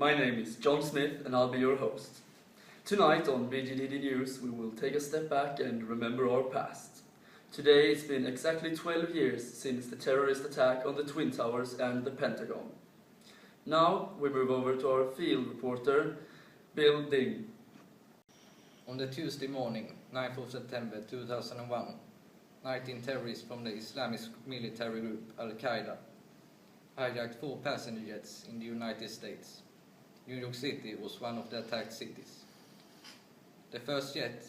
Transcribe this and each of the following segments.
My name is John Smith and I'll be your host. Tonight on Bgdd News we will take a step back and remember our past. Today it's been exactly 12 years since the terrorist attack on the Twin Towers and the Pentagon. Now we move over to our field reporter, Bgdd. On the Tuesday morning, 9th of September 2001, 19 terrorists from the Islamic military group Al-Qaeda hijacked 4 passenger jets in the United States. New York City was one of the attacked cities. The first jet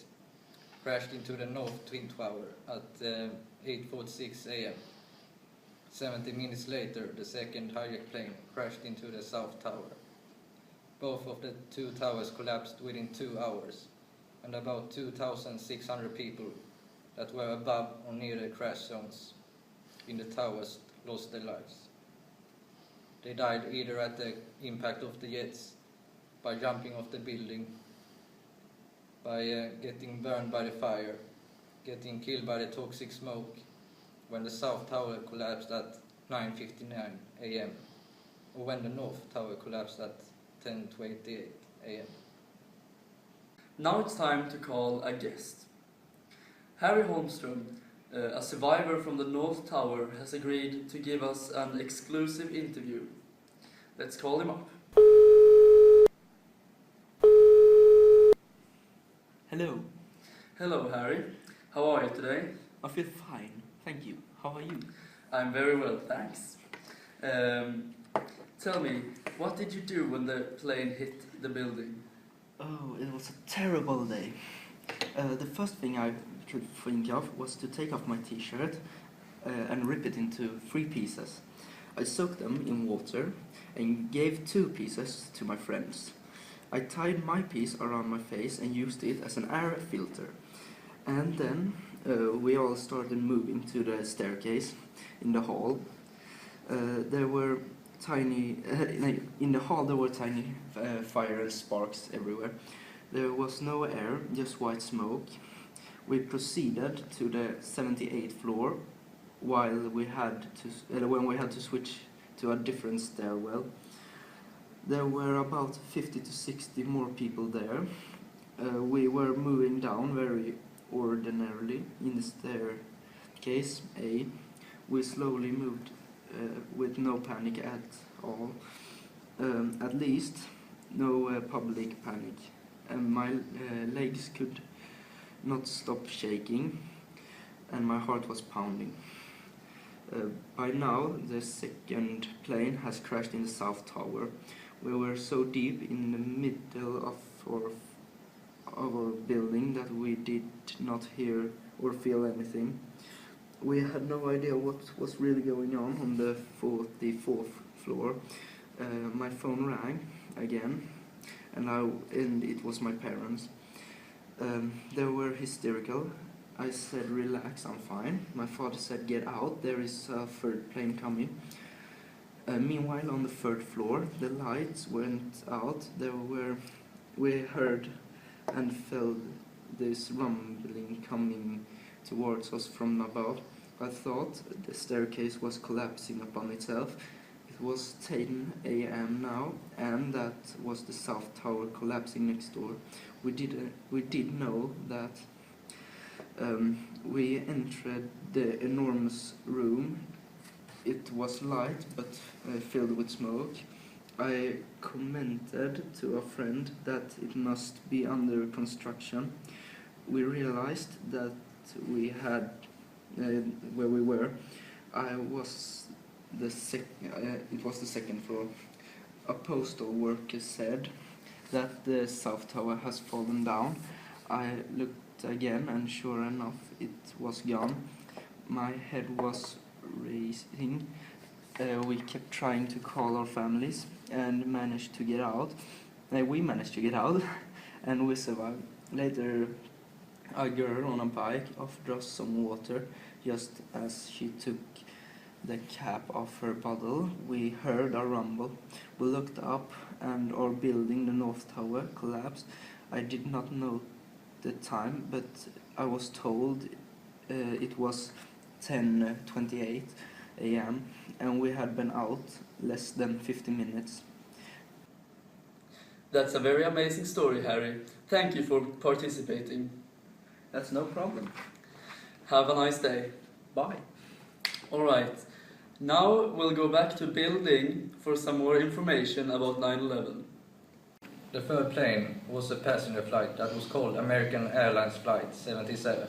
crashed into the North Twin Tower at 8:46 a.m. 70 minutes later, the second hijacked plane crashed into the South Tower. Both of the 2 towers collapsed within 2 hours, and about 2,600 people that were above or near the crash zones in the towers lost their lives. They died either at the impact of the jets, by jumping off the building, by getting burned by the fire, getting killed by the toxic smoke when the South Tower collapsed at 9:59 a.m. or when the North Tower collapsed at 10:28 a.m. Now it's time to call a guest. Harry Holmström, a survivor from the North Tower, has agreed to give us an exclusive interview. Let's call him up. Hello. Hello Harry, how are you today? I feel fine, thank you. How are you? I'm very well, thanks. Tell me, what did you do when the plane hit the building? Oh, it was a terrible day. The first thing I could think of was to take off my t-shirt and rip it into 3 pieces. I soaked them in water and gave 2 pieces to my friends. I tied my piece around my face and used it as an air filter. And then we all started moving to the staircase in the hall. There were tiny fire sparks everywhere. There was no air, just white smoke. We proceeded to the 78th floor when we had to switch to a different stairwell. There were about 50 to 60 more people there. We were moving down very ordinarily in the staircase A. We slowly moved with no panic at all. At least no public panic. And my legs could not stop shaking and my heart was pounding. By now the second plane has crashed in the South Tower. We were so deep in the middle of our building that we did not hear or feel anything. We had no idea what was really going on the 44th floor. My phone rang again and it was my parents. They were hysterical. I said, relax, I'm fine. My father said, get out, there is a 3rd plane coming. Meanwhile, on the 3rd floor, the lights went out. We heard and felt this rumbling coming towards us from above. I thought the staircase was collapsing upon itself. It was 10 a.m. now, and that was the South Tower collapsing next door. We did know that. We entered the enormous room. It was light but filled with smoke. I commented to a friend that it must be under construction. We realized that we had where we were. It was the 2nd floor. A postal worker said that the South Tower has fallen down. I looked again and sure enough it was gone. My head was racing. We kept trying to call our families and managed to get out. We managed to get out and we survived. Later a girl on a bike offered us some water just as she took the cap off her bottle. We heard a rumble. We looked up and our building, the North Tower, collapsed. I did not know the time, but I was told it was 10:28 a.m. and we had been out less than 50 minutes. That's a very amazing story, Harry. Thank you for participating. That's no problem. Have a nice day. Bye. Alright, now we'll go back to building for some more information about 9/11. The third plane was a passenger flight that was called American Airlines Flight 77.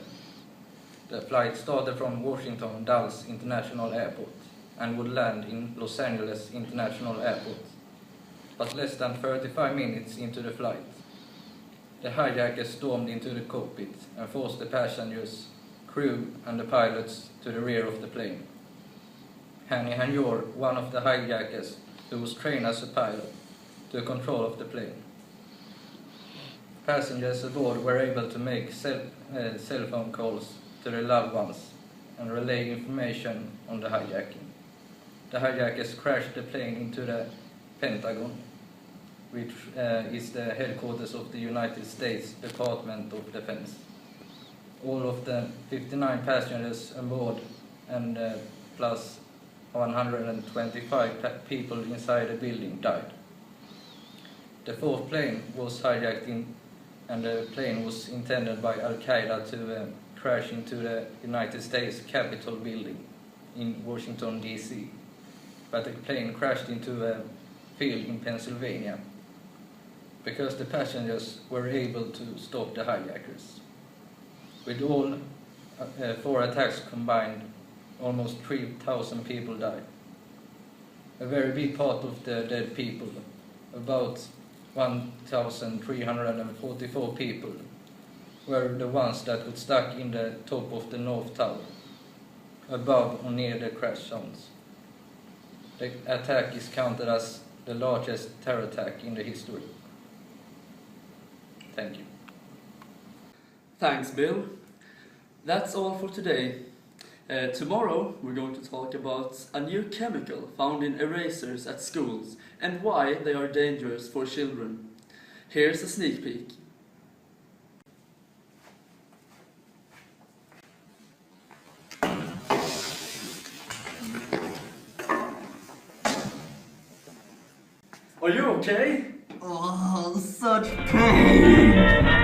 The flight started from Washington Dulles International Airport and would land in Los Angeles International Airport, but less than 35 minutes into the flight, the hijackers stormed into the cockpit and forced the passengers, crew and the pilots to the rear of the plane. Hani Hanjour, one of the hijackers who was trained as a pilot, took control of the plane. Passengers aboard were able to make cell phone calls to their loved ones and relay information on the hijacking. The hijackers crashed the plane into the Pentagon, which is the headquarters of the United States Department of Defense. All of the 59 passengers aboard and plus 125 people inside the building died. The fourth plane was hijacked and the plane was intended by Al-Qaeda to crash into the United States Capitol building in Washington, D.C. But the plane crashed into a field in Pennsylvania because the passengers were able to stop the hijackers. With all 4 attacks combined, almost 3,000 people died. A very big part of the dead people, about 1,344 people, were the ones that got stuck in the top of the North Tower, above or near the crash zones. The attack is counted as the largest terror attack in the history. Thank you. Thanks, Bill. That's all for today. Tomorrow we're going to talk about a new chemical found in erasers at schools and why they are dangerous for children. Here's a sneak peek. Are you okay? Oh, such pain!